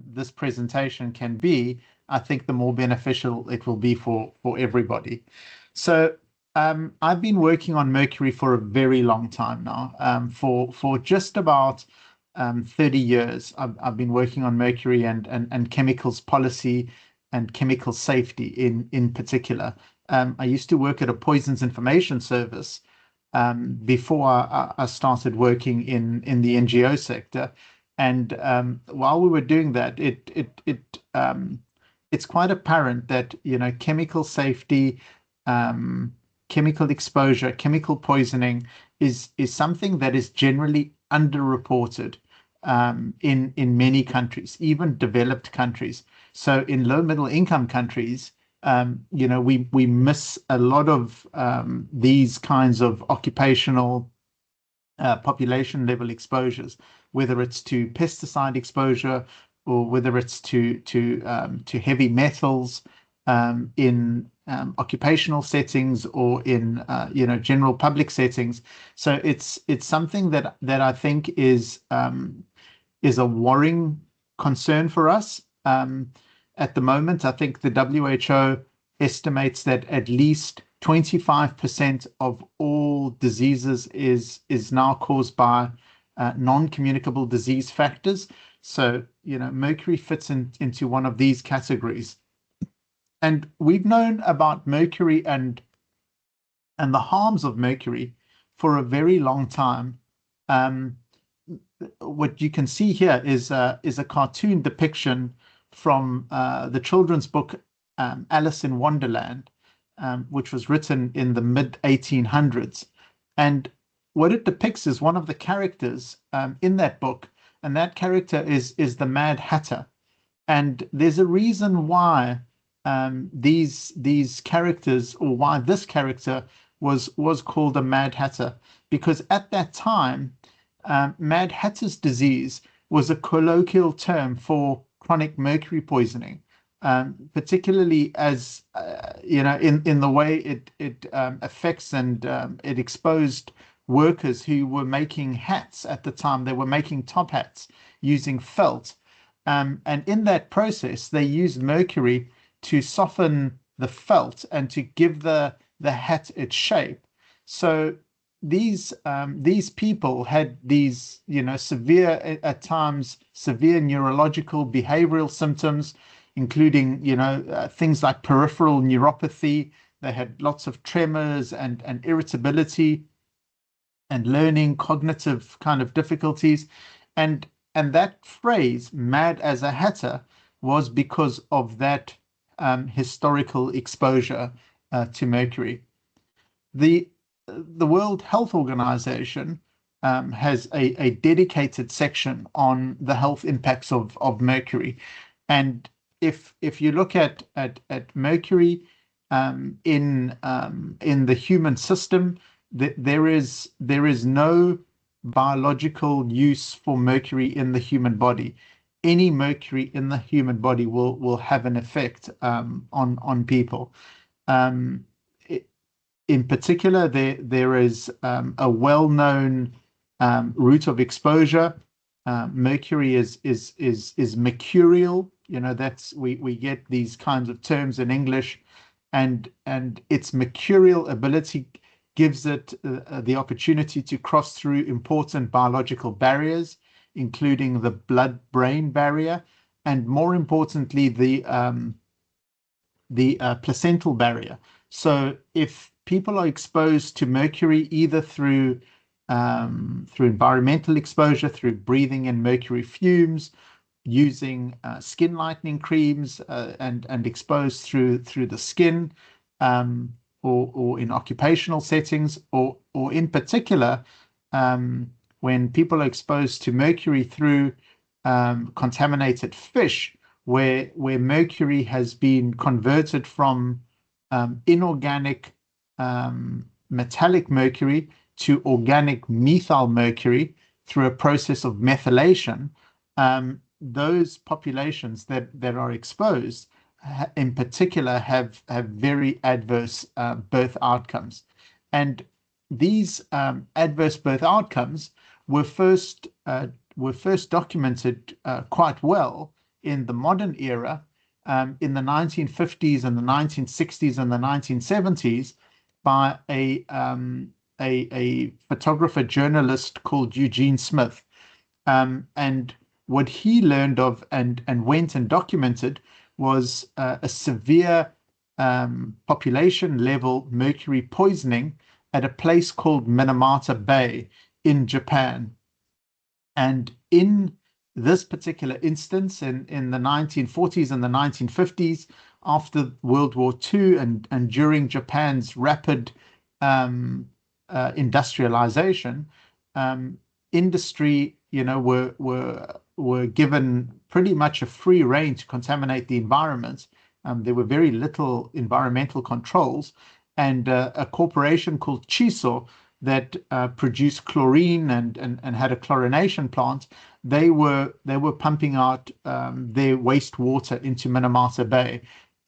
this presentation can be, I think the more beneficial it will be for everybody. So I've been working on mercury for a very long time now. For just about 30 years, I've been working on mercury and chemicals policy and chemical safety in particular. I used to work at a poisons information service before I started working in the NGO sector. And while we were doing that, it's quite apparent that, you know, chemical safety, chemical exposure, chemical poisoning is something that is generally underreported in many countries, even developed countries. So in low middle income countries, you know, we miss a lot of these kinds of occupational population level exposures, whether it's to pesticide exposure or whether it's to heavy metals in occupational settings or in you know, general public settings. So it's something that I think is a worrying concern for us. At the moment, I think the WHO estimates that at least 25% of all diseases is now caused by non-communicable disease factors. So, you know, mercury fits into one of these categories. And we've known about mercury and the harms of mercury for a very long time. What you can see here is a cartoon depiction from the children's book Alice in Wonderland, which was written in the mid-1800s. And what it depicts is one of the characters in that book, and that character is the Mad Hatter. And there's a reason why these characters, or why this character was called a Mad Hatter, because at that time, Mad Hatter's disease was a colloquial term for chronic mercury poisoning, particularly as you know, in the way it affects and it exposed workers who were making hats at the time. They were making top hats using felt, and in that process they used mercury to soften the felt and to give the hat its shape. So these people had these, you know, severe, at times severe neurological behavioral symptoms, including, you know, things like peripheral neuropathy. They had lots of tremors and irritability and learning, cognitive kind of difficulties. And that phrase, mad as a hatter, was because of that historical exposure to mercury. The World Health Organization has a dedicated section on the health impacts of mercury. And if you look at mercury in the human system, there is no biological use for mercury in the human body. Any mercury in the human body will have an effect on people. In particular, there is a well-known route of exposure. Mercury is mercurial. You know, that's we get these kinds of terms in English, and its mercurial ability gives it the opportunity to cross through important biological barriers, including the blood-brain barrier, and more importantly, the placental barrier. So if people are exposed to mercury either through environmental exposure, through breathing in mercury fumes, using skin lightening creams, and exposed through the skin, or in occupational settings, or in particular, when people are exposed to mercury through contaminated fish, where mercury has been converted from inorganic metallic mercury to organic methyl mercury through a process of methylation, those populations that are exposed in particular have very adverse birth outcomes. And these adverse birth outcomes were first documented quite well in the modern era, in the 1950s and the 1960s and the 1970s, by a photographer journalist called Eugene Smith. And what he learned of and went and documented was a severe population level mercury poisoning at a place called Minamata Bay in Japan. And in this particular instance, in the 1940s and the 1950s, after World War II and during Japan's rapid industrialization, industry, were given pretty much a free rein to contaminate the environment. There were very little environmental controls, and a corporation called Chiso that produced chlorine and had a chlorination plant. They were pumping out their wastewater into Minamata Bay,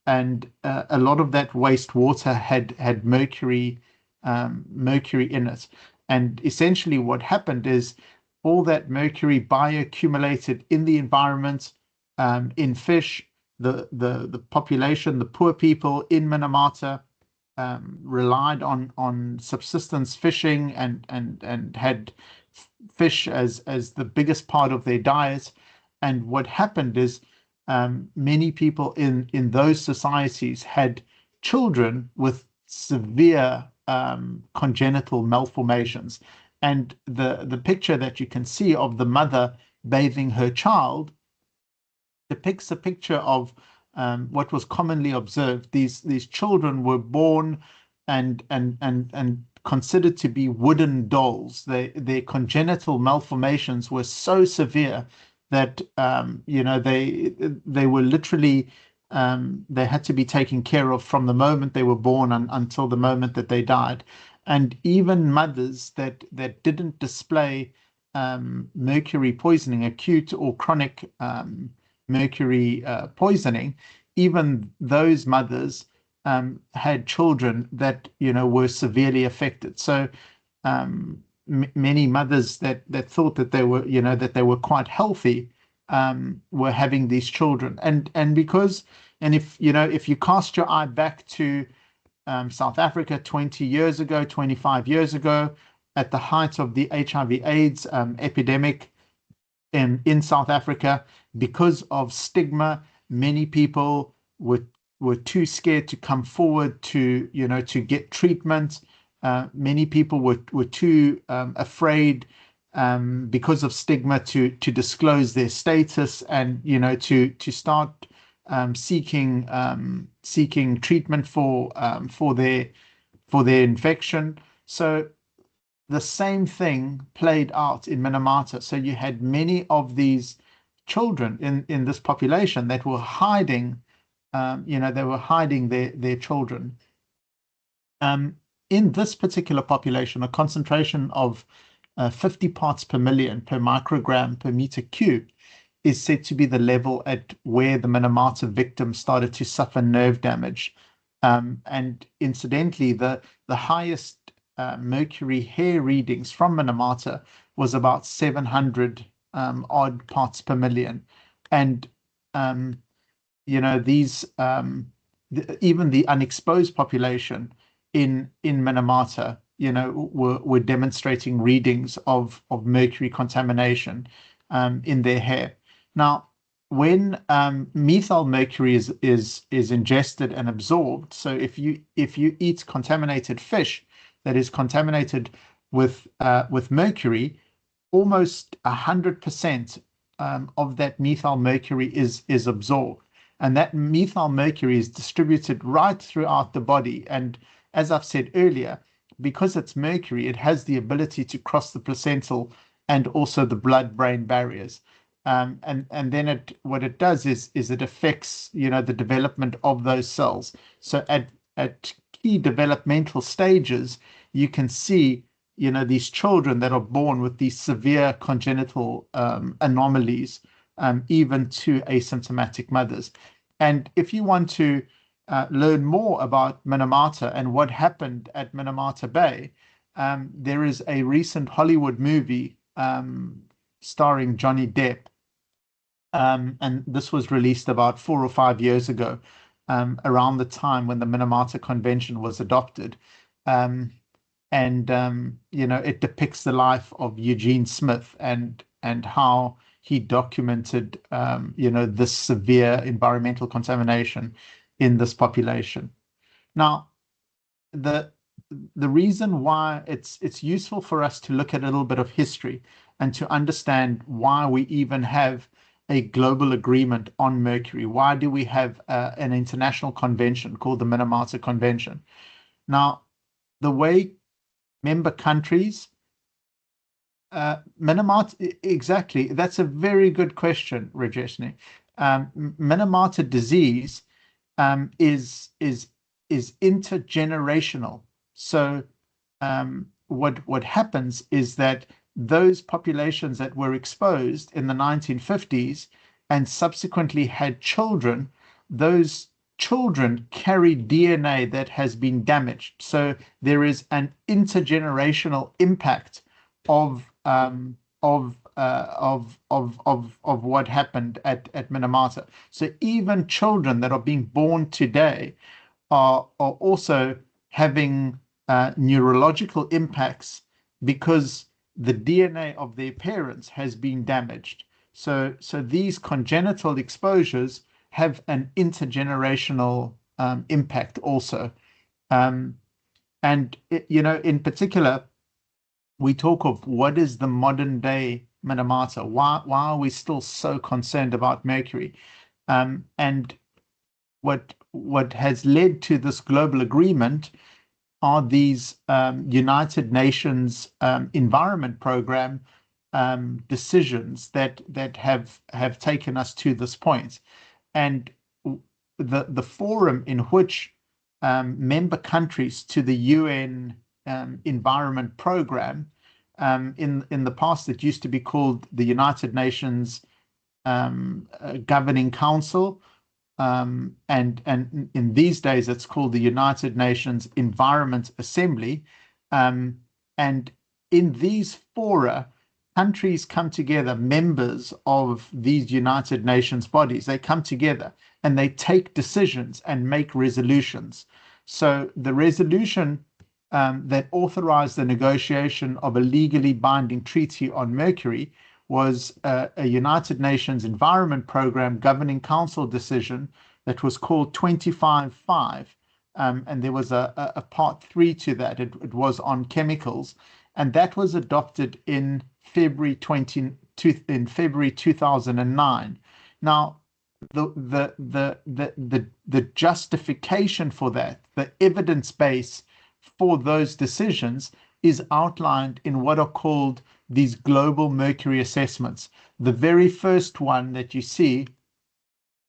and a lot of that wastewater had mercury in it. And essentially, what happened is all that mercury bioaccumulated in the environment, in fish. The population, the poor people in Minamata, relied on subsistence fishing and had fish as the biggest part of their diet. And what happened is many people in those societies had children with severe congenital malformations. And the picture that you can see of the mother bathing her child depicts a picture of what was commonly observed. These children were born and considered to be wooden dolls. Their congenital malformations were so severe that they were literally they had to be taken care of from the moment they were born until the moment that they died. And even mothers that didn't display mercury poisoning, acute or chronic mercury poisoning, even those mothers had children that were severely affected. So many mothers that thought that they were quite healthy were having these children. And if you cast your eye back to South Africa 20 years ago, 25 years ago, at the height of the HIV/AIDS epidemic in South Africa, because of stigma, many people were too scared to come forward to get treatment. Many people were too afraid because of stigma to disclose their status and to start seeking treatment for their infection. So the same thing played out in Minamata. So you had many of these children in this population that were hiding, they were hiding their children. In this particular population, a concentration of 50 parts per million per microgram per meter cubed is said to be the level at where the Minamata victims started to suffer nerve damage. And incidentally, the highest mercury hair readings from Minamata was about 700 odd parts per million. And these even the unexposed population in Minamata were demonstrating readings of mercury contamination in their hair. Now, when methyl mercury is ingested and absorbed, so if you eat contaminated fish that is contaminated with mercury, almost 100% of that methyl mercury is absorbed, and that methyl mercury is distributed right throughout the body. And as I've said earlier, because it's mercury, it has the ability to cross the placental and also the blood-brain barriers. And then what it does is it affects the development of those cells. So at key developmental stages, you can see these children that are born with these severe congenital anomalies, even to asymptomatic mothers. And if you want to learn more about Minamata and what happened at Minamata Bay, there is a recent Hollywood movie starring Johnny Depp And this was released about 4 or 5 years ago, around the time when the Minamata Convention was adopted. Um, and it depicts the life of Eugene Smith and how he documented this severe environmental contamination in this population. Now, the the reason why it's useful for us to look at a little bit of history and to understand why we even have a global agreement on mercury. Why do we have an international convention called the Minamata Convention? Now, the way member countries, Minamata, exactly. That's a very good question, Rajeshni. Minamata disease is intergenerational. So what happens is that those populations that were exposed in the 1950s and subsequently had children, those children carry DNA that has been damaged. So there is an intergenerational impact of what happened at Minamata. So even children that are being born today are also having neurological impacts because the DNA of their parents has been damaged. So these congenital exposures have an intergenerational impact also. And in particular, we talk of what is the modern day Minamata? Why are we still so concerned about mercury? And what has led to this global agreement are these United Nations Environment Program decisions that have taken us to this point. And the forum in which member countries to the UN Environment Program, in the past it used to be called the United Nations Governing Council, and in these days it's called the United Nations Environment Assembly. And in these fora, countries come together, members of these United Nations bodies, they come together and they take decisions and make resolutions. So the resolution that authorized the negotiation of a legally binding treaty on mercury was a United Nations Environment Program Governing Council decision that was called 25.5. And there was a part 3 to that. It was on chemicals. And that was adopted in February 2009. Now, the justification for that, the evidence base for those decisions is outlined in what are called these global mercury assessments. The very first one that you see,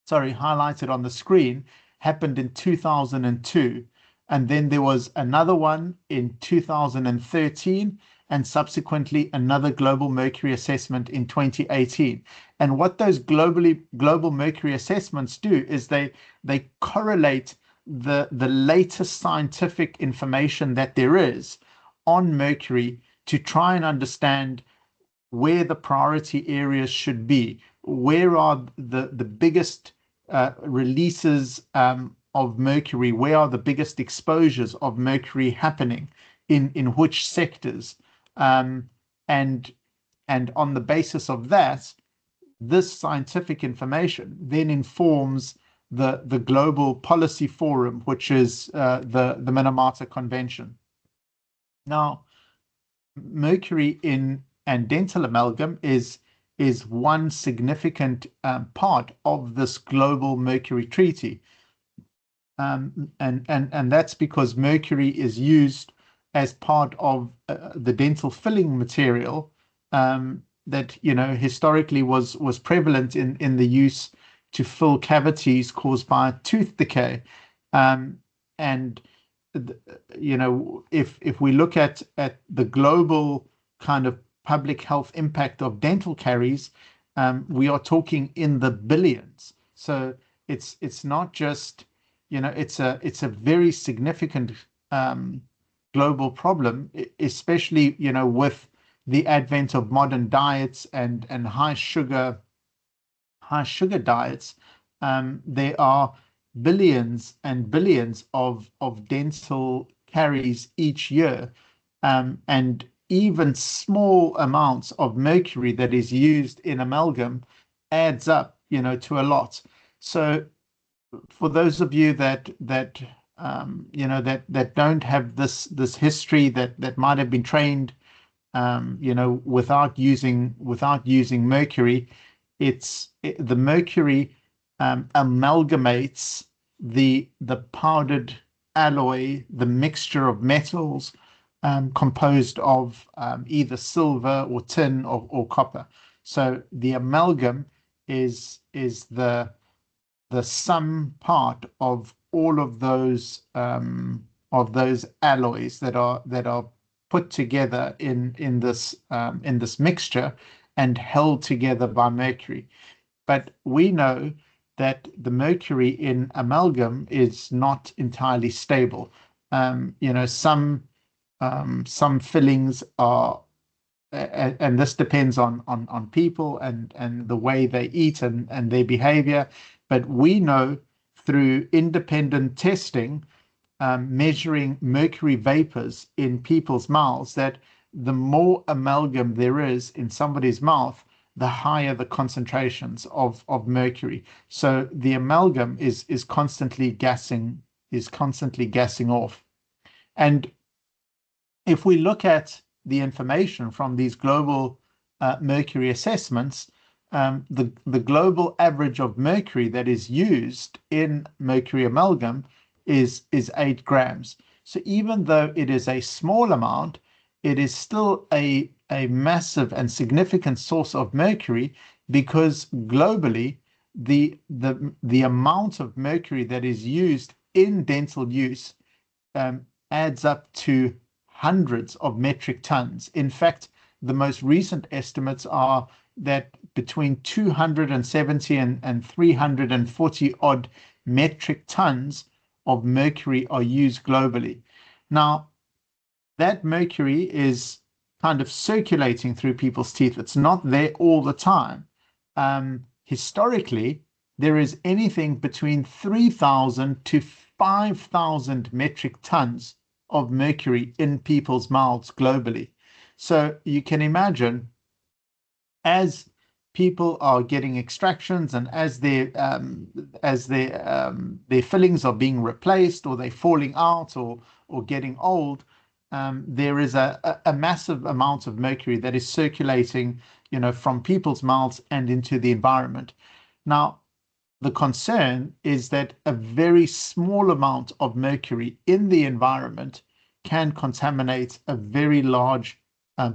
highlighted on the screen, happened in 2002. And then there was another one in 2013, and subsequently another global mercury assessment in 2018. And what those global mercury assessments do is they correlate the latest scientific information that there is on mercury to try and understand where the priority areas should be, where are the biggest releases of mercury, where are the biggest exposures of mercury happening in which sectors, and on the basis of that, this scientific information then informs the global policy forum, which is the Minamata Convention. Now, mercury in and dental amalgam is one significant part of this global mercury treaty. And that's because mercury is used as part of the dental filling material that historically was prevalent in the use to fill cavities caused by tooth decay. And if we look at the global kind of public health impact of dental caries, we are talking in the billions. So it's not just, it's a very significant global problem, especially with the advent of modern diets and high sugar, high sugar diets, there are billions and billions of dental caries each year, and even small amounts of mercury that is used in amalgam adds up, to a lot. So for those of you that don't have this history, that might have been trained, without using mercury, the mercury amalgamates the powdered alloy, the mixture of metals, composed of either silver or tin or copper. So the amalgam is the sum part of all of those alloys that are put together in this mixture and held together by mercury. But we know that the mercury in amalgam is not entirely stable. Some fillings are, and this depends on people and the way they eat and their behavior. But we know through independent testing, measuring mercury vapors in people's mouths, that the more amalgam there is in somebody's mouth, the higher the concentrations of mercury. So the amalgam is constantly gassing off. And if we look at the information from these global mercury assessments, the global average of mercury that is used in mercury amalgam is 8 grams. So even though it is a small amount, it is still a massive and significant source of mercury, because globally the amount of mercury that is used in dental use adds up to hundreds of metric tons. In fact, the most recent estimates are that between 270 and 340 odd metric tons of mercury are used globally. Now, that mercury is kind of circulating through people's teeth. It's not there all the time. Historically, there is anything between 3,000 to 5,000 metric tons of mercury in people's mouths globally. So you can imagine, as people are getting extractions and as their fillings are being replaced, or they're falling out or getting old, there is a massive amount of mercury that is circulating, from people's mouths and into the environment. Now, the concern is that a very small amount of mercury in the environment can contaminate a very large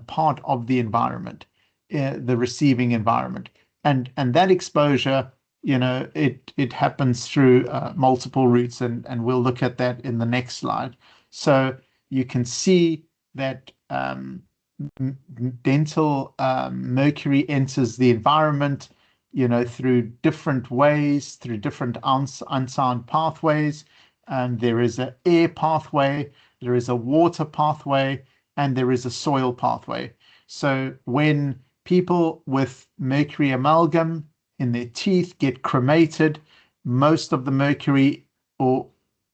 part of the environment, the receiving environment. And that exposure, it happens through multiple routes, and we'll look at that in the next slide. So you can see that dental mercury enters the environment, through different ways, through different unsound pathways. There is an air pathway, there is a water pathway, and there is a soil pathway. So when people with mercury amalgam in their teeth get cremated, most of the mercury, or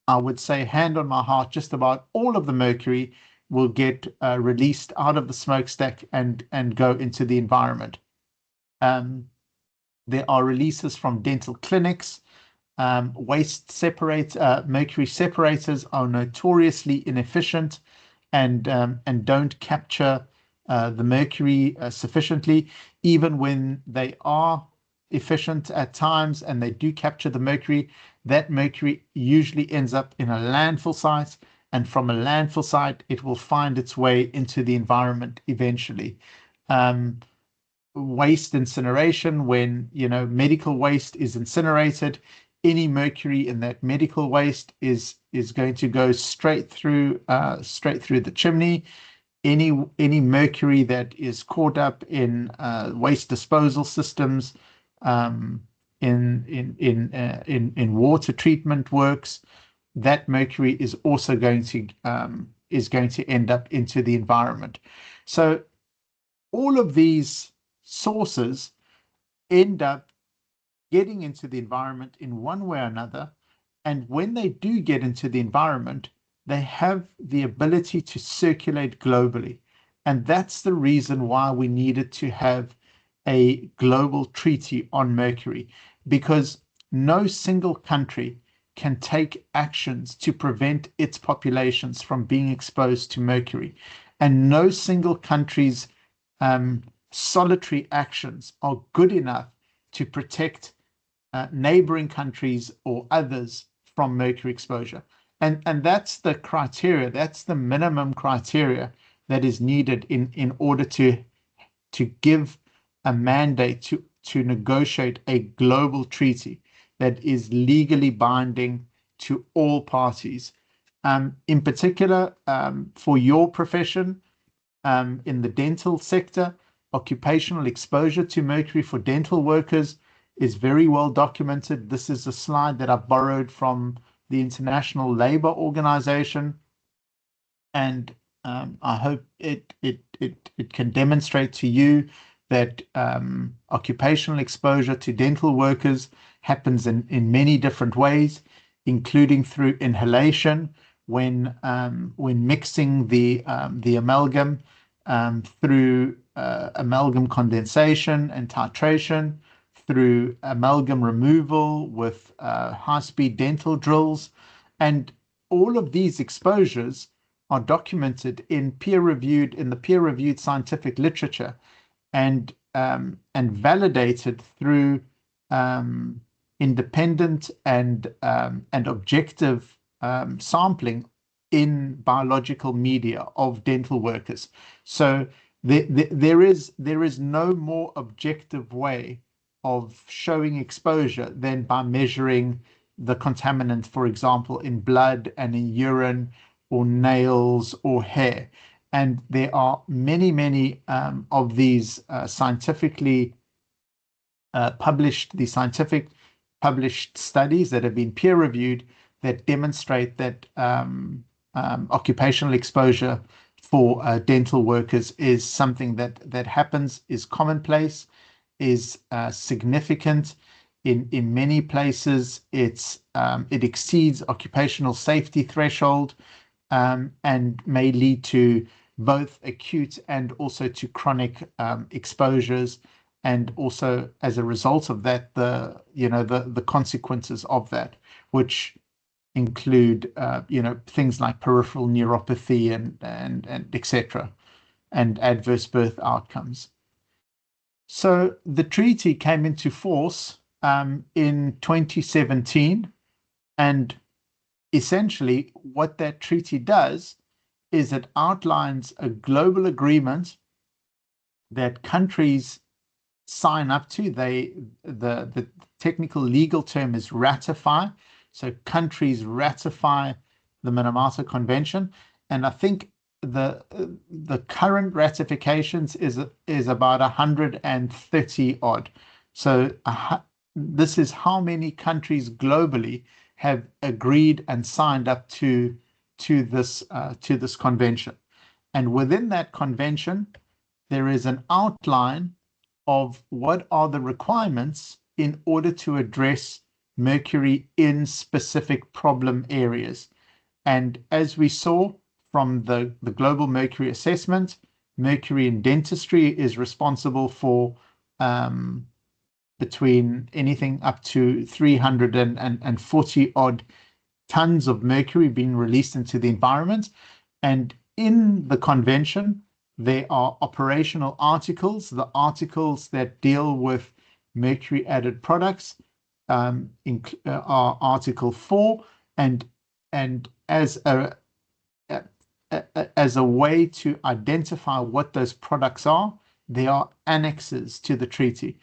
I would say, hand on my heart, just about all of the mercury will get released out of the smokestack and go into the environment. There are releases from dental clinics. Mercury separators are notoriously inefficient and don't capture the mercury sufficiently. Even when they are efficient at times and they do capture the mercury, that mercury usually ends up in a landfill site, and from a landfill site, it will find its way into the environment eventually. Waste incineration, when medical waste is incinerated, any mercury in that medical waste is going to go straight through the chimney. Any mercury that is caught up in waste disposal systems, in water treatment works, that mercury is also going to end up into the environment. So all of these sources end up getting into the environment in one way or another. And when they do get into the environment, they have the ability to circulate globally. And that's the reason why we needed to have a global treaty on mercury, because no single country can take actions to prevent its populations from being exposed to mercury. And no single country's solitary actions are good enough to protect neighboring countries or others from mercury exposure. And that's the criteria, that's the minimum criteria that is needed in order to give a mandate to negotiate a global treaty that is legally binding to all parties. In particular, for your profession, in the dental sector, occupational exposure to mercury for dental workers is very well documented. This is a slide that I borrowed from the International Labour Organization, and I hope it can demonstrate to you that occupational exposure to dental workers happens in many different ways, including through inhalation when mixing the amalgam, through amalgam condensation and titration, through amalgam removal with high-speed dental drills. And all of these exposures are documented in the peer-reviewed scientific literature, and validated through independent and objective sampling in biological media of dental workers. So there is no more objective way of showing exposure than by measuring the contaminant, for example, in blood and in urine or nails or hair. And there are many of these scientific published studies that have been peer reviewed that demonstrate that occupational exposure for dental workers is something that happens, is commonplace, is significant. In many places, it exceeds occupational safety threshold, and may lead to both acute and also to chronic exposures, and also as a result of that, the consequences of that, which include things like peripheral neuropathy and etc., and adverse birth outcomes. So the treaty came into force in 2017, and essentially what that treaty does is it outlines a global agreement that countries sign up to. The technical legal term is ratify. So countries ratify the Minamata Convention, and I think the current ratifications is about 130 odd. So this is how many countries globally have agreed and signed up to this convention. And within that convention, there is an outline of what are the requirements in order to address mercury in specific problem areas. And as we saw from the global mercury assessment, mercury in dentistry is responsible for between anything up to 340 odd tons of mercury being released into the environment. And in the convention, there are operational articles, the articles that deal with mercury added products are Article 4, and as a way to identify what those products are, there are annexes to the treaty.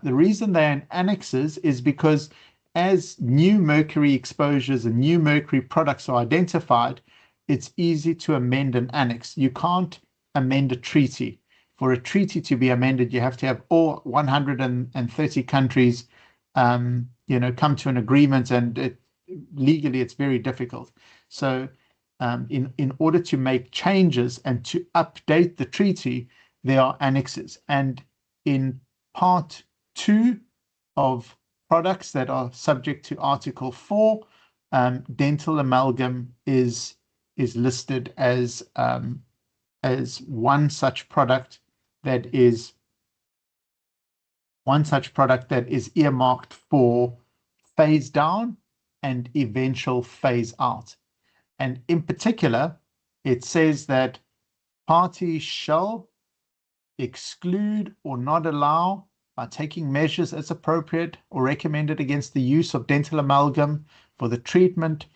The reason they're in annexes is because as new mercury exposures and new mercury products are identified, it's easy to amend an annex. You can't amend a treaty. For a treaty to be amended, you have to have all 130 countries come to an agreement, and legally it's very difficult. So in order to make changes and to update the treaty, there are annexes. And in part 2 of products that are subject to Article 4, dental amalgam is listed as one such product that is earmarked for phase down and eventual phase out. And in particular, it says that parties shall exclude or not allow, by taking measures as appropriate or recommended, against the use of dental amalgam for the treatment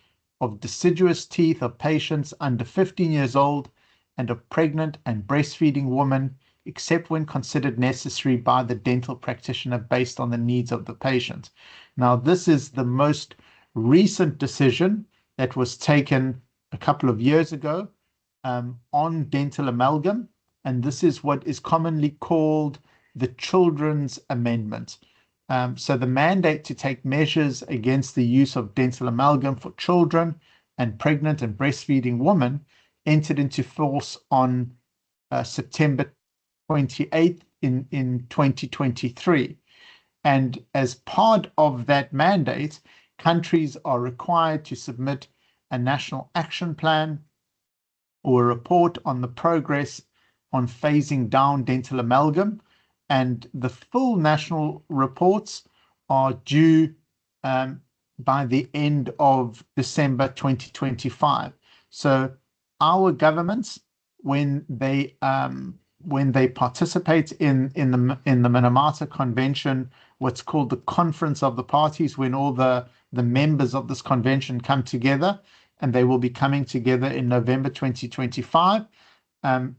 of deciduous teeth of patients under 15 years old and of pregnant and breastfeeding women, except when considered necessary by the dental practitioner based on the needs of the patient. Now, this is the most recent decision that was taken a couple of years ago on dental amalgam, and this is what is commonly called the Children's Amendment. So the mandate to take measures against the use of dental amalgam for children and pregnant and breastfeeding women entered into force on September 28th in 2023. And as part of that mandate, countries are required to submit a national action plan or a report on the progress on phasing down dental amalgam, and the full national reports are due by the end of December 2025. So our governments, when they participate in the Minamata Convention, what's called the Conference of the Parties, when all the members of this convention come together, and they will be coming together in November 2025,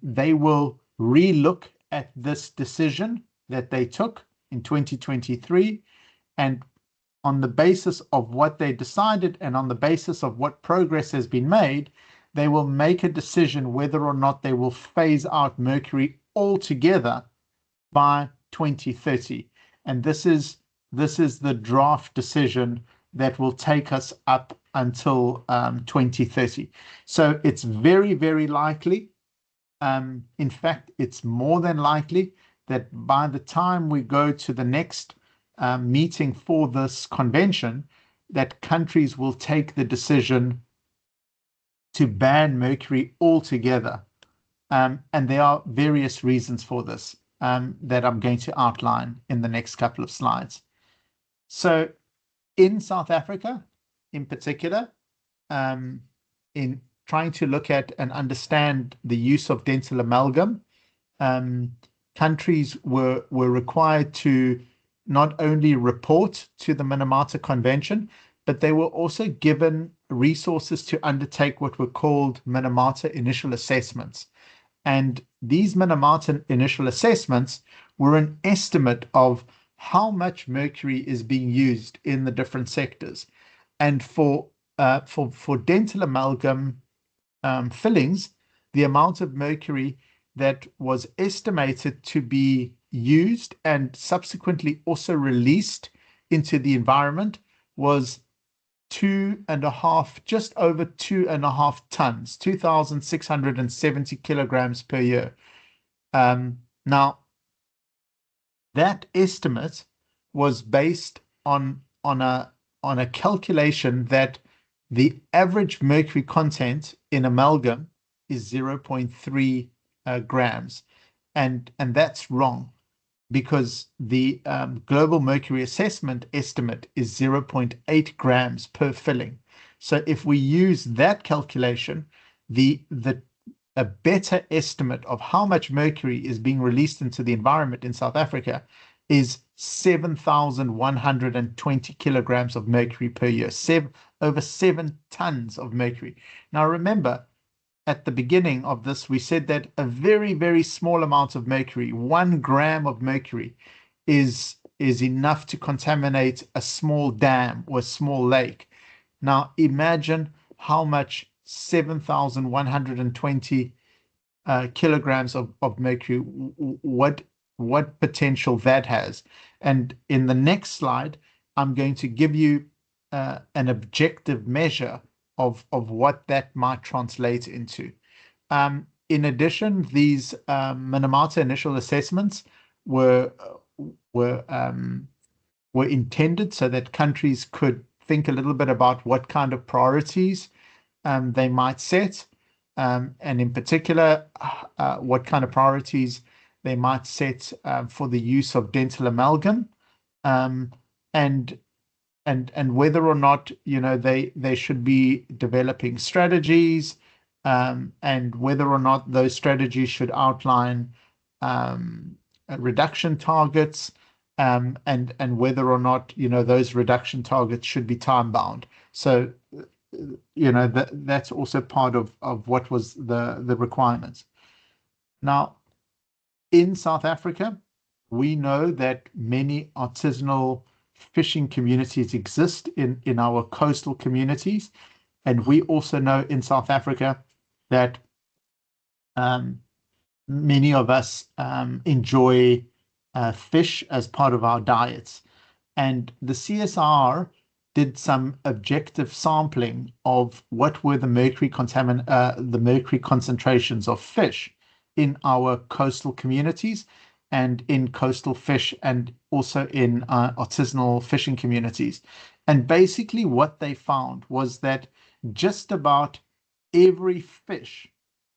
they will re-look at this decision that they took in 2023, and on the basis of what they decided and on the basis of what progress has been made, they will make a decision whether or not they will phase out mercury altogether by 2030. And this is the draft decision that will take us up until 2030. So it's very, very likely, in fact, it's more than likely, that by the time we go to the next meeting for this convention, that countries will take the decision to ban mercury altogether. And there are various reasons for this that I'm going to outline in the next couple of slides. So in South Africa, in particular, in trying to look at and understand the use of dental amalgam, countries were required to not only report to the Minamata Convention, but they were also given resources to undertake what were called Minamata initial assessments. And these Minamata initial assessments were an estimate of how much mercury is being used in the different sectors. And for dental amalgam fillings, the amount of mercury that was estimated to be used and subsequently also released into the environment was just over 2.5 tons, 2,670 kilograms per year. Now, that estimate was based on a calculation that the average mercury content in amalgam is 0.3 grams, and that's wrong, because the global mercury assessment estimate is 0.8 grams per filling. So if we use that calculation, a better estimate of how much mercury is being released into the environment in South Africa is 7,120 kilograms of mercury per year, over 7 tons of mercury. Now remember, at the beginning of this, we said that a very, very small amount of mercury, 1 gram of mercury, is enough to contaminate a small dam or a small lake. Now imagine how much 7,120 kilograms of mercury, what potential that has. And in the next slide, I'm going to give you an objective measure of what that might translate into. In addition, these Minamata initial assessments were were intended so that countries could think a little bit about what kind of priorities they might set, and in particular, what kind of priorities they might set for the use of dental amalgam, um, and whether or not they should be developing strategies, and whether or not those strategies should outline reduction targets, and whether or not those reduction targets should be time bound. So that's also part of what was the requirements. Now, in South Africa, we know that many artisanal fishing communities exist in our coastal communities, and we also know in South Africa that many of us enjoy fish as part of our diets. And the CSR did some objective sampling of what were the mercury concentrations of fish in our coastal communities and in coastal fish, and also in artisanal fishing communities. And basically what they found was that just about every fish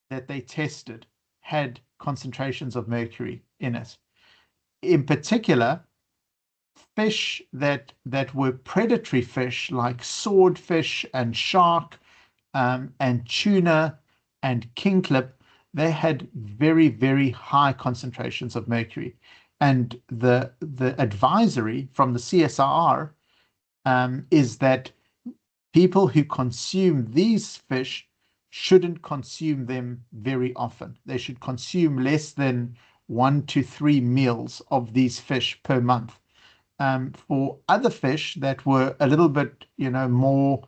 that they tested had concentrations of mercury in it. In particular, fish that were predatory fish like swordfish and shark, and tuna and kingklip, they had very, very high concentrations of mercury. And the advisory from the CSIR is that people who consume these fish shouldn't consume them very often. They should consume less than 1 to 3 meals of these fish per month. For other fish that were a little bit, more,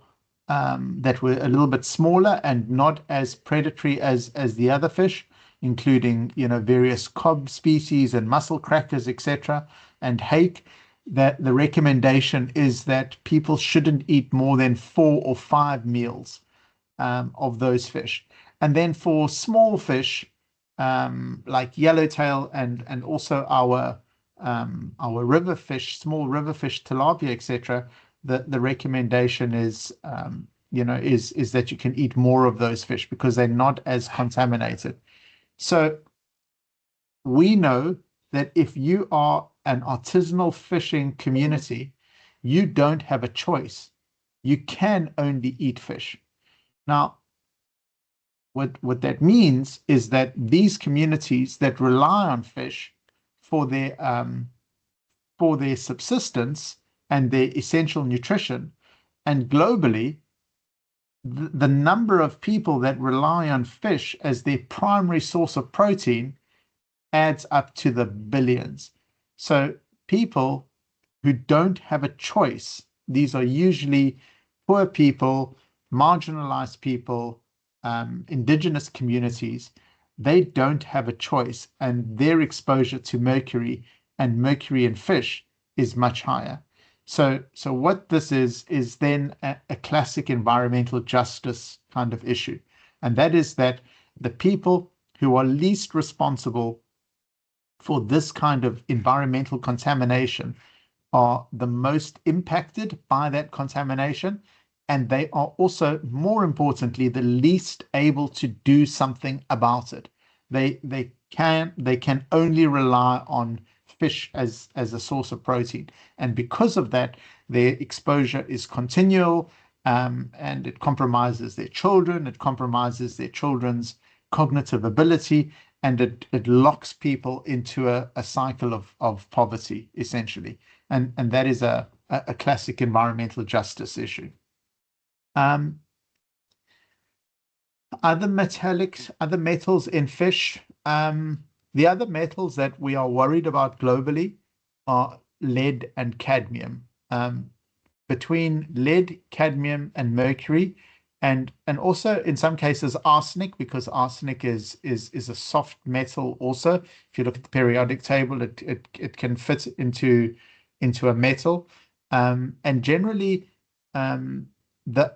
that were a little bit smaller and not as predatory as the other fish, including, various cob species and mussel crackers, etc., and hake, that the recommendation is that people shouldn't eat more than 4 or 5 meals of those fish. And then for small fish, like yellowtail and also our river fish, small river fish, tilapia, etc., the recommendation is is that you can eat more of those fish because they're not as contaminated. So we know that if you are an artisanal fishing community, you don't have a choice. You can only eat fish. Now, what that means is that these communities that rely on fish for their subsistence and their essential nutrition, and globally, the number of people that rely on fish as their primary source of protein adds up to the billions. So people who don't have a choice, these are usually poor people, marginalized people, indigenous communities, they don't have a choice, and their exposure to mercury and mercury in fish is much higher. So what this is then a classic environmental justice kind of issue. And that is that the people who are least responsible for this kind of environmental contamination are the most impacted by that contamination, and they are also, more importantly, the least able to do something about it. They can only rely on fish as a source of protein, and because of that, their exposure is continual, and it compromises their children, it compromises their children's cognitive ability, and it locks people into a cycle of poverty, essentially, and that is a classic environmental justice issue. Other metals in fish. The other metals that we are worried about globally are lead and cadmium. Between lead, cadmium, and mercury, and also in some cases arsenic, because arsenic is a soft metal also. If you look at the periodic table, it can fit into a metal, and generally the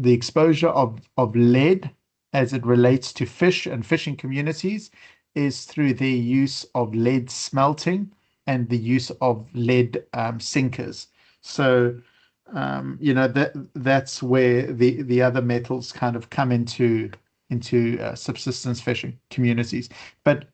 exposure of lead as it relates to fish and fishing communities is through the use of lead smelting and the use of lead sinkers. So that's where the other metals kind of come into subsistence fishing communities. But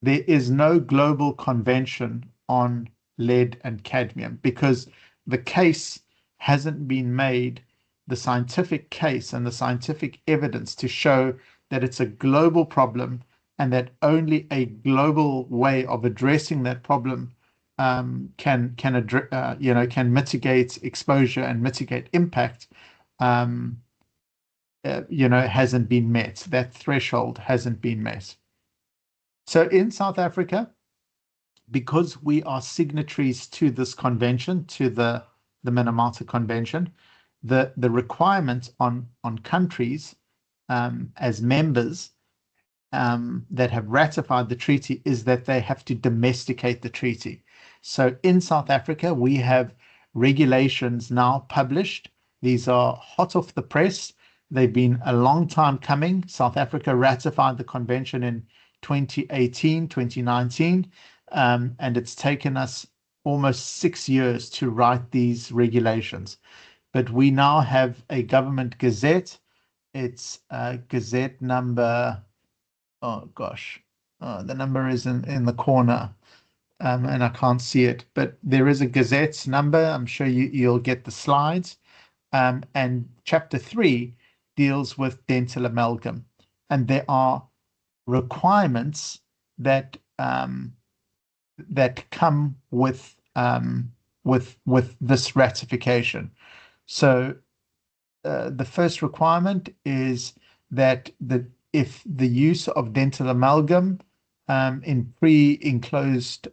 there is no global convention on lead and cadmium because the case hasn't been made, the scientific case and the scientific evidence to show that it's a global problem and that only a global way of addressing that problem can mitigate exposure and mitigate impact. Hasn't been met. That threshold hasn't been met. So in South Africa, because we are signatories to this convention, to the Minamata Convention, the requirement on countries as members that have ratified the treaty is that they have to domesticate the treaty. So in South Africa, we have regulations now published. These are hot off the press. They've been a long time coming. South Africa ratified the convention in 2018, 2019, and it's taken us almost 6 years to write these regulations. But we now have a government gazette. It's gazette number, oh gosh, the number is in the corner, and I can't see it, but there is a gazette number. I'm sure you'll get the slides. And chapter 3 deals with dental amalgam, and there are requirements that come with this ratification. So the first requirement is that if the use of dental amalgam in pre-enclosed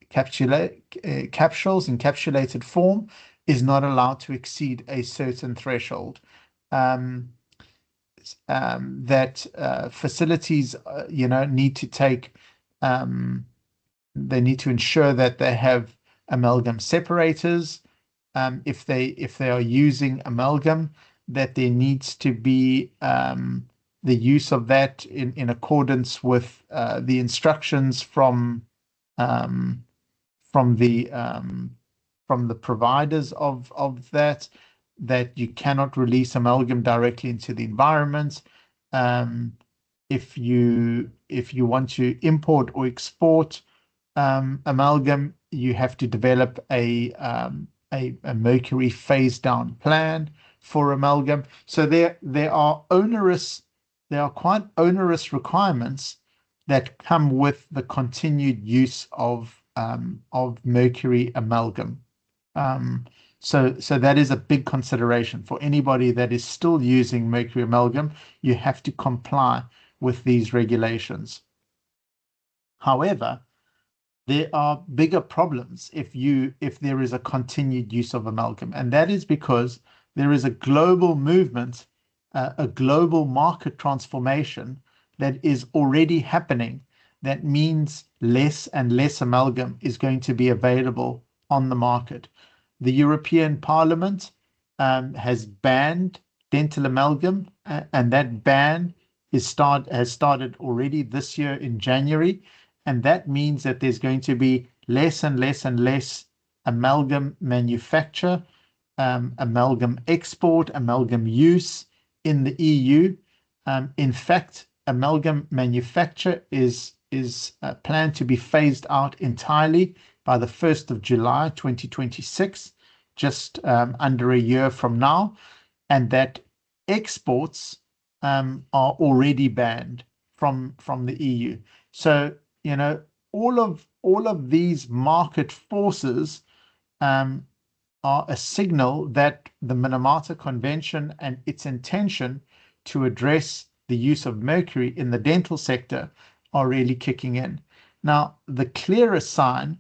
capsules, encapsulated form, is not allowed to exceed a certain threshold. That facilities, need to take, they need to ensure that they have amalgam separators. If they are using amalgam, that there needs to be the use of that in accordance with the instructions from the providers of that you cannot release amalgam directly into the environment. If you want to import or export amalgam, you have to develop a mercury phase down plan for amalgam. So there are quite onerous requirements that come with the continued use of mercury amalgam. So that is a big consideration for anybody that is still using mercury amalgam. You have to comply with these regulations. However, there are bigger problems if there is a continued use of amalgam, and that is because there is a global movement, a global market transformation that is already happening. That means less and less amalgam is going to be available on the market. The European Parliament has banned dental amalgam, and that ban has started already this year in January, and that means that there's going to be less and less and less amalgam manufacture, amalgam export, amalgam use in the EU. In fact, amalgam manufacture is planned to be phased out entirely by the 1st of July 2026, just under a year from now, and that exports are already banned from the EU. So all of these market forces are a signal that the Minamata Convention and its intention to address the use of mercury in the dental sector are really kicking in. Now, the clearest sign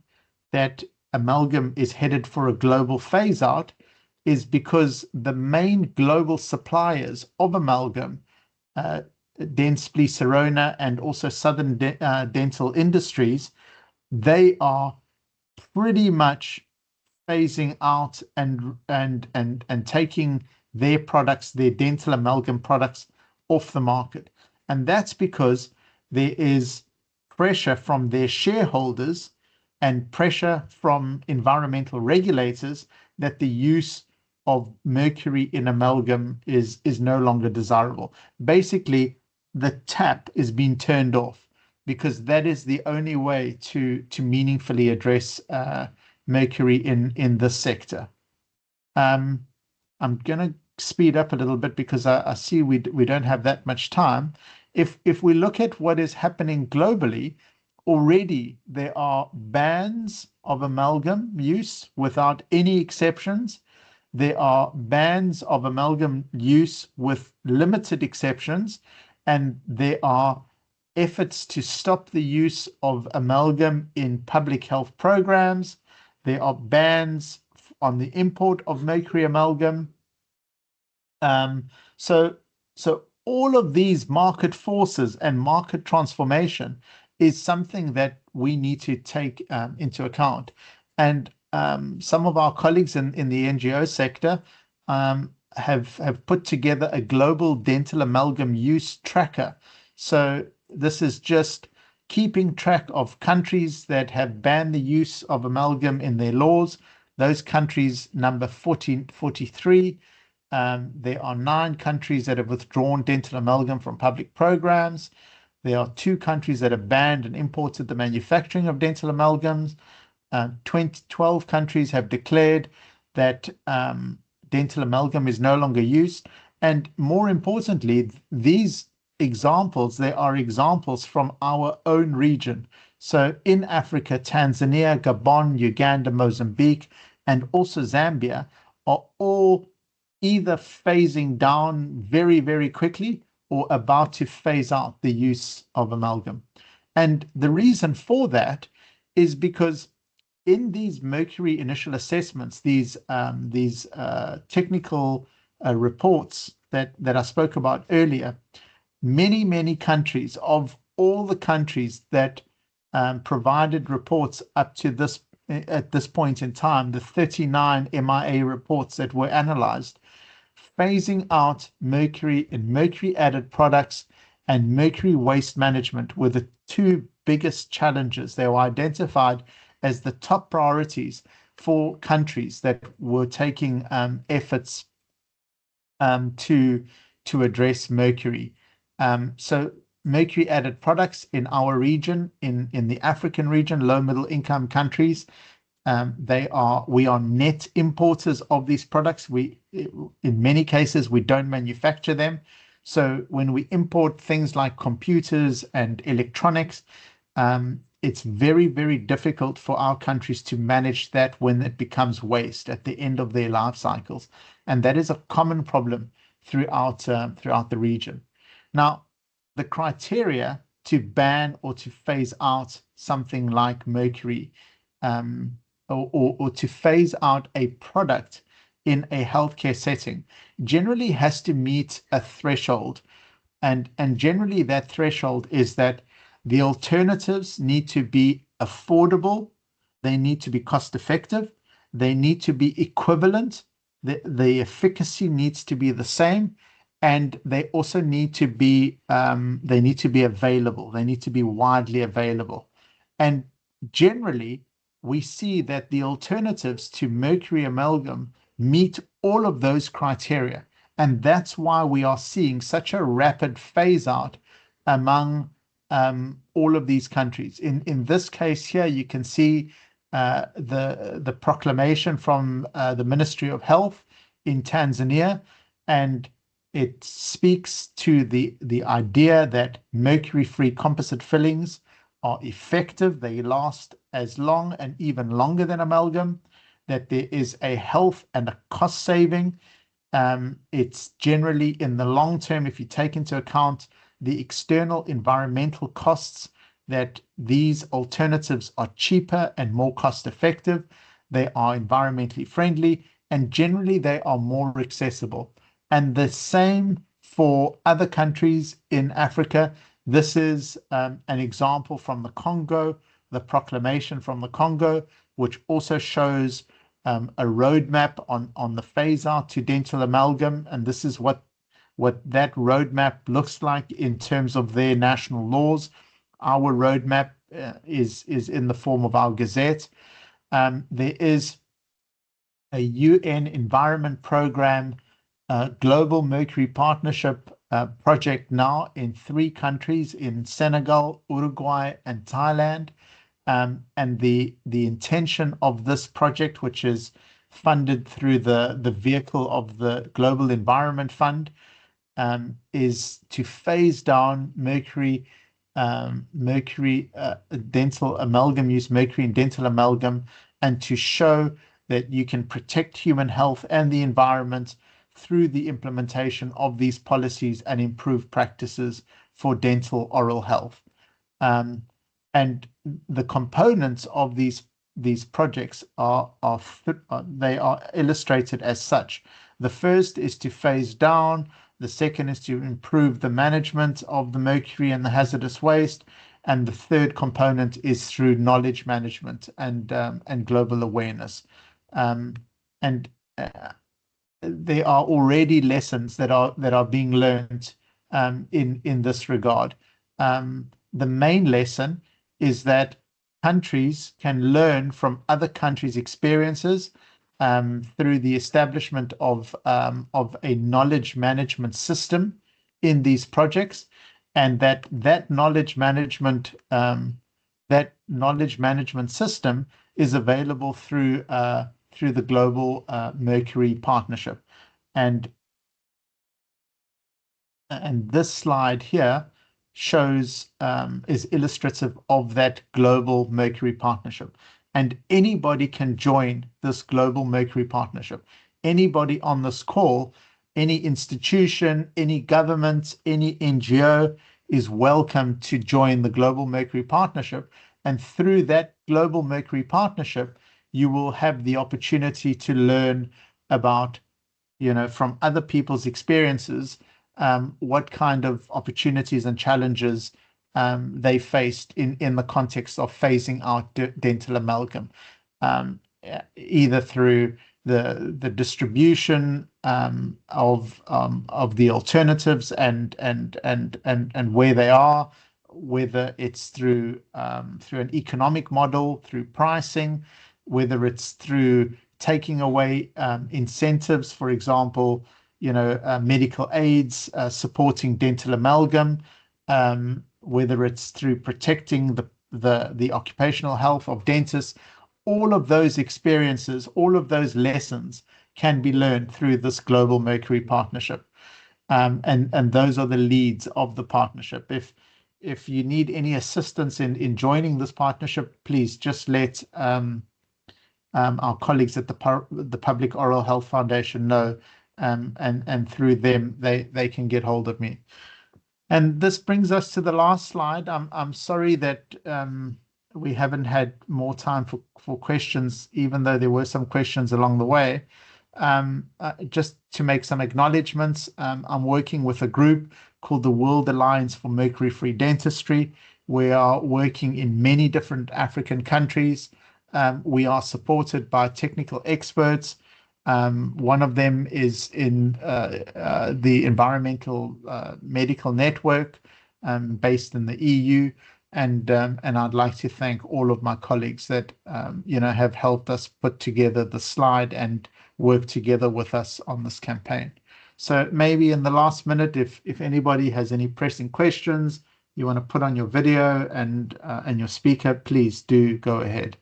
that amalgam is headed for a global phase out is because the main global suppliers of amalgam, Dentistry, Sirona, and also Southern Dental Industries, they are pretty much phasing out and taking their products, their dental amalgam products, off the market. And that's because there is pressure from their shareholders and pressure from environmental regulators that the use of mercury in amalgam is no longer desirable. Basically, the tap is being turned off because that is the only way to meaningfully address mercury in this sector. I'm going to speed up a little bit because I see we don't have that much time. If we look at what is happening globally, already there are bans of amalgam use without any exceptions. There are bans of amalgam use with limited exceptions, and there are efforts to stop the use of amalgam in public health programs. There are bans on the import of mercury amalgam. So all of these market forces and market transformation is something that we need to take into account. And some of our colleagues in the NGO sector have put together a global dental amalgam use tracker. So this is just keeping track of countries that have banned the use of amalgam in their laws. Those countries number 43. There are 9 countries that have withdrawn dental amalgam from public programs. There are 2 countries that have banned and imported the manufacturing of dental amalgams. 12 countries have declared that dental amalgam is no longer used. And more importantly, these examples, they are examples from our own region. So in Africa, Tanzania, Gabon, Uganda, Mozambique, and also Zambia are all either phasing down very, very quickly or about to phase out the use of amalgam. And the reason for that is because in these mercury initial assessments, these technical reports that I spoke about earlier, many countries, of all the countries that provided reports up to this at this point in time, the 39 MIA reports that were analyzed, phasing out mercury in mercury added products and mercury waste management were the 2 biggest challenges. They were identified as the top priorities for countries that were taking efforts to address mercury. So mercury added products in our region, in the African region, low middle income countries, we are net importers of these products. In many cases, we don't manufacture them. So when we import things like computers and electronics, it's very, very difficult for our countries to manage that when it becomes waste at the end of their life cycles. And that is a common problem throughout the region. Now, the criteria to ban or to phase out something like mercury or to phase out a product in a healthcare setting generally has to meet a threshold. And generally that threshold is that the alternatives need to be affordable, they need to be cost effective, they need to be equivalent, the efficacy needs to be the same, and they also need to be available. They need to be widely available. And generally, we see that the alternatives to mercury amalgam meet all of those criteria. And that's why we are seeing such a rapid phase out among all of these countries. In this case here, you can see the proclamation from the Ministry of Health in Tanzania, and it speaks to the idea that mercury-free composite fillings are effective. They last as long and even longer than amalgam, that there is a health and a cost saving. It's generally in the long term, if you take into account the external environmental costs, that these alternatives are cheaper and more cost effective. They are environmentally friendly, and generally they are more accessible. And the same for other countries in Africa. This is an example from the Congo, the proclamation from the Congo, which also shows a roadmap on the phase out to dental amalgam. And this is what that roadmap looks like in terms of their national laws. Our roadmap is in the form of our Gazette. There is a UN Environment Program Global Mercury Partnership project now in 3 countries, in Senegal, Uruguay, and Thailand. And the intention of this project, which is funded through the vehicle of the Global Environment Fund, is to phase down mercury dental amalgam use, mercury in dental amalgam, and to show that you can protect human health and the environment through the implementation of these policies and improve practices for dental oral health. And the components of these projects are illustrated as such. The first is to phase down. The second is to improve the management of the mercury and the hazardous waste. And the third component is through knowledge management and global awareness. There are already lessons that are being learned in this regard. The main lesson is that countries can learn from other countries' experiences through the establishment of a knowledge management system in these projects, and that knowledge management system is available through the Global Mercury Partnership. And this slide here shows is illustrative of that Global Mercury Partnership. And anybody can join this Global Mercury Partnership. Anybody on this call, any institution, any government, any NGO is welcome to join the Global Mercury Partnership. And through that Global Mercury Partnership, you will have the opportunity to learn about, from other people's experiences, what kind of opportunities and challenges they faced in the context of phasing out dental amalgam, either through the distribution of the alternatives and where they are, whether it's through an economic model, through pricing, whether it's through taking away incentives, for example, medical aids supporting dental amalgam, whether it's through protecting the occupational health of dentists. All of those experiences, all of those lessons can be learned through this Global Mercury Partnership. And those are the leads of the partnership. If you need any assistance in joining this partnership, please just let our colleagues at the Public Oral Health Foundation know, and through them they can get hold of me. And this brings us to the last slide. I'm sorry that we haven't had more time for questions, even though there were some questions along the way. Just to make some acknowledgements, I'm working with a group called the World Alliance for Mercury-Free Dentistry. We are working in many different African countries. We are supported by technical experts. One of them is in the Environmental Medical Network based in the EU. And I'd like to thank all of my colleagues that have helped us put together the slide and work together with us on this campaign. So maybe in the last minute, if anybody has any pressing questions, you want to put on your video and your speaker, please do go ahead.